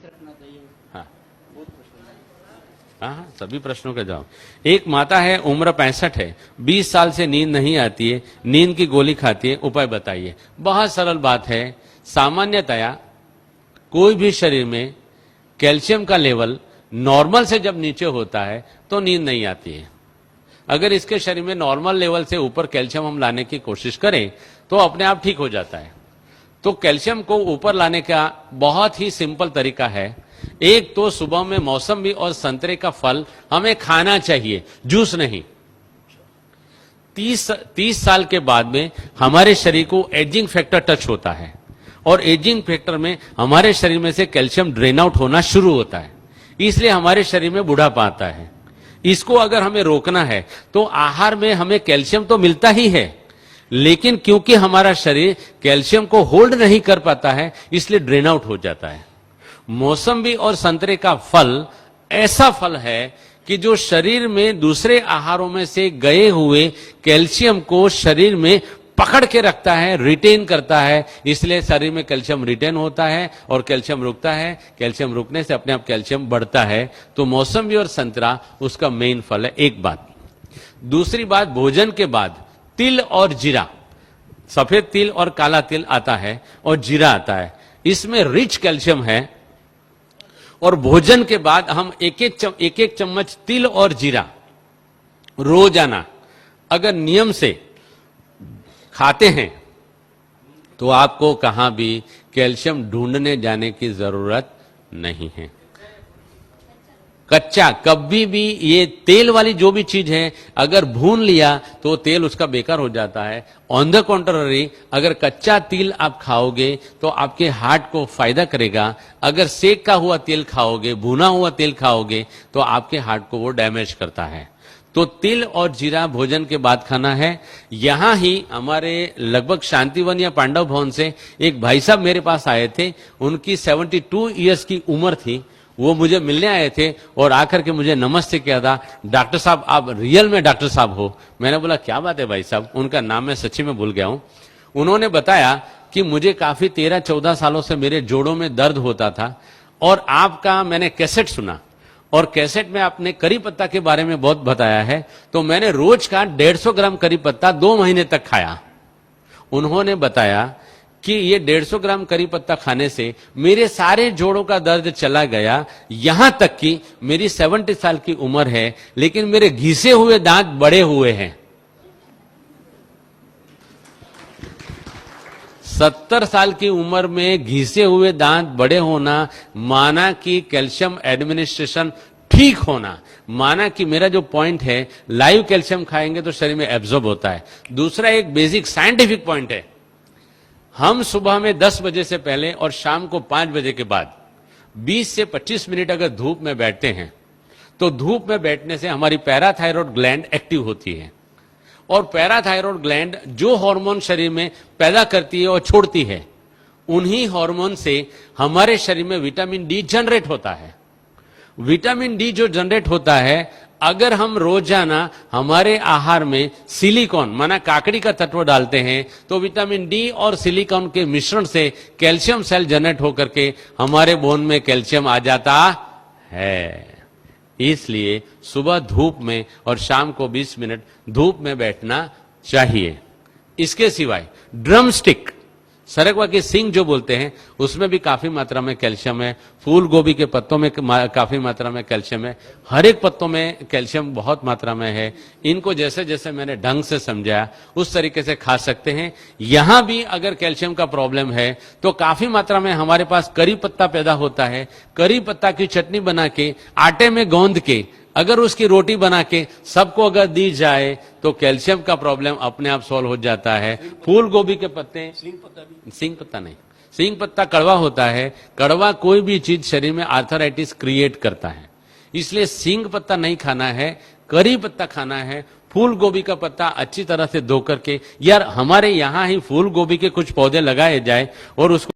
रखना चाहिए? हाँ बहुत प्रश्न है। हाँ, सभी प्रश्नों का जवाब। एक माता है, उम्र 65 है, 20 साल से नींद नहीं आती है, नींद की गोली खाती है, उपाय बताइए। बहुत सरल बात है। सामान्यतया कोई भी शरीर में कैल्शियम का लेवल नॉर्मल से जब नीचे होता है तो नींद नहीं आती है। अगर इसके शरीर में नॉर्मल लेवल से ऊपर कैल्शियम हम लाने की कोशिश करें तो अपने आप ठीक हो जाता है। तो कैल्शियम को ऊपर लाने का बहुत ही सिंपल तरीका है। एक तो सुबह में मौसमी और संतरे का फल हमें खाना चाहिए, जूस नहीं। 30 साल के बाद में हमारे शरीर को एजिंग फैक्टर टच होता है और एजिंग फैक्टर में हमारे शरीर में से कैल्शियम ड्रेन आउट होना शुरू होता है, इसलिए हमारे शरीर में बुढ़ापा आता है। इसको अगर हमें रोकना है तो आहार में हमें कैल्शियम तो मिलता ही है, लेकिन क्योंकि हमारा शरीर कैल्शियम को होल्ड नहीं कर पाता है इसलिए ड्रेन आउट हो जाता है। मौसम्बी और संतरे का फल ऐसा फल है कि जो शरीर में दूसरे आहारों में से गए हुए कैल्शियम को शरीर में पकड़ के रखता है, रिटेन करता है, इसलिए शरीर में कैल्शियम रिटेन होता है और कैल्शियम रुकता है। कैल्शियम रुकने से अपने आप कैल्शियम बढ़ता है। तो मौसम्बी और संतरा उसका मेन फल है। एक बात। दूसरी बात, भोजन के बाद तिल और जीरा, सफेद तिल और काला तिल आता है और जीरा आता है, इसमें रिच कैल्शियम है। और भोजन के बाद हम एक एक चम्मच तिल और जीरा रोजाना अगर नियम से खाते हैं तो आपको कहां भी कैल्शियम ढूंढने जाने की जरूरत नहीं है। कच्चा कभी भी, ये तेल वाली जो भी चीज है अगर भून लिया तो तेल उसका बेकार हो जाता है। ऑन द कॉन्ट्ररी, अगर कच्चा तिल आप खाओगे तो आपके हार्ट को फायदा करेगा। अगर सेक का हुआ तेल खाओगे, भुना हुआ तेल खाओगे तो आपके हार्ट को वो डैमेज करता है। तो तिल और जीरा भोजन के बाद खाना है। यहां ही हमारे लगभग शांतिवन या पांडव भवन से एक भाई साहब मेरे पास आए थे, उनकी 72 इयर्स की उम्र थी। वो मुझे मिलने आए थे और आकर के मुझे नमस्ते किया था, डॉक्टर साहब आप रियल में डॉक्टर साहब हो। मैंने बोला क्या बात है भाई साहब, उनका नाम मैं सच्ची में भूल गया हूं। उन्होंने बताया कि मुझे काफी 13-14 सालों से मेरे जोड़ों में दर्द होता था और आपका मैंने कैसेट सुना और कैसेट में आपने करी पत्ता के बारे में बहुत बताया है, तो मैंने रोज का 150 ग्राम करी पत्ता 2 महीने तक खाया। उन्होंने बताया कि ये 150 ग्राम करी पत्ता खाने से मेरे सारे जोड़ों का दर्द चला गया। यहां तक कि मेरी 70 साल की उम्र है लेकिन मेरे घिसे हुए दांत बड़े हुए हैं। 70 साल की उम्र में घिसे हुए दांत बड़े होना माना कि कैल्शियम एडमिनिस्ट्रेशन ठीक होना, माना कि मेरा जो पॉइंट है लाइव कैल्शियम खाएंगे तो शरीर में एब्जॉर्ब होता है। दूसरा एक बेसिक साइंटिफिक पॉइंट है, हम सुबह में 10 बजे से पहले और शाम को 5 बजे के बाद 20 से 25 मिनट अगर धूप में बैठते हैं तो धूप में बैठने से हमारी पैराथायरॉयड ग्लैंड एक्टिव होती है और पैराथायरॉयड ग्लैंड जो हार्मोन शरीर में पैदा करती है और छोड़ती है, उन्हीं हार्मोन से हमारे शरीर में विटामिन डी जनरेट होता है। विटामिन डी जो जनरेट होता है, अगर हम रोजाना हमारे आहार में सिलिकॉन माना काकड़ी का तत्व डालते हैं तो विटामिन डी और सिलिकॉन के मिश्रण से कैल्शियम सेल जनरेट होकर के हमारे बोन में कैल्शियम आ जाता है। इसलिए सुबह धूप में और शाम को 20 मिनट धूप में बैठना चाहिए। इसके सिवाय ड्रम स्टिक, सरगवा की सिंग जो बोलते हैं, उसमें भी काफी मात्रा में कैल्शियम है। फूल गोभी के पत्तों में काफी मात्रा में कैल्शियम है। हर एक पत्तों में कैल्शियम बहुत मात्रा में है। इनको जैसे जैसे मैंने ढंग से समझाया उस तरीके से खा सकते हैं। यहां भी अगर कैल्शियम का प्रॉब्लम है तो काफी मात्रा में हमारे पास करी पत्ता पैदा होता है। करी पत्ता की चटनी बना के आटे में गौंद के अगर उसकी रोटी बना के सबको अगर दी जाए तो कैल्शियम का प्रॉब्लम अपने आप सॉल्व हो जाता है। फूल गोभी के पत्ते, सिंग पत्ता नहीं, सिंग पत्ता कड़वा होता है। कड़वा कोई भी चीज शरीर में आर्थराइटिस क्रिएट करता है, इसलिए सिंग पत्ता नहीं खाना है, करी पत्ता खाना है। फूल गोभी का पत्ता अच्छी तरह से धो करके, यार हमारे यहां ही फूल गोभी के कुछ पौधे लगाए जाए और उसको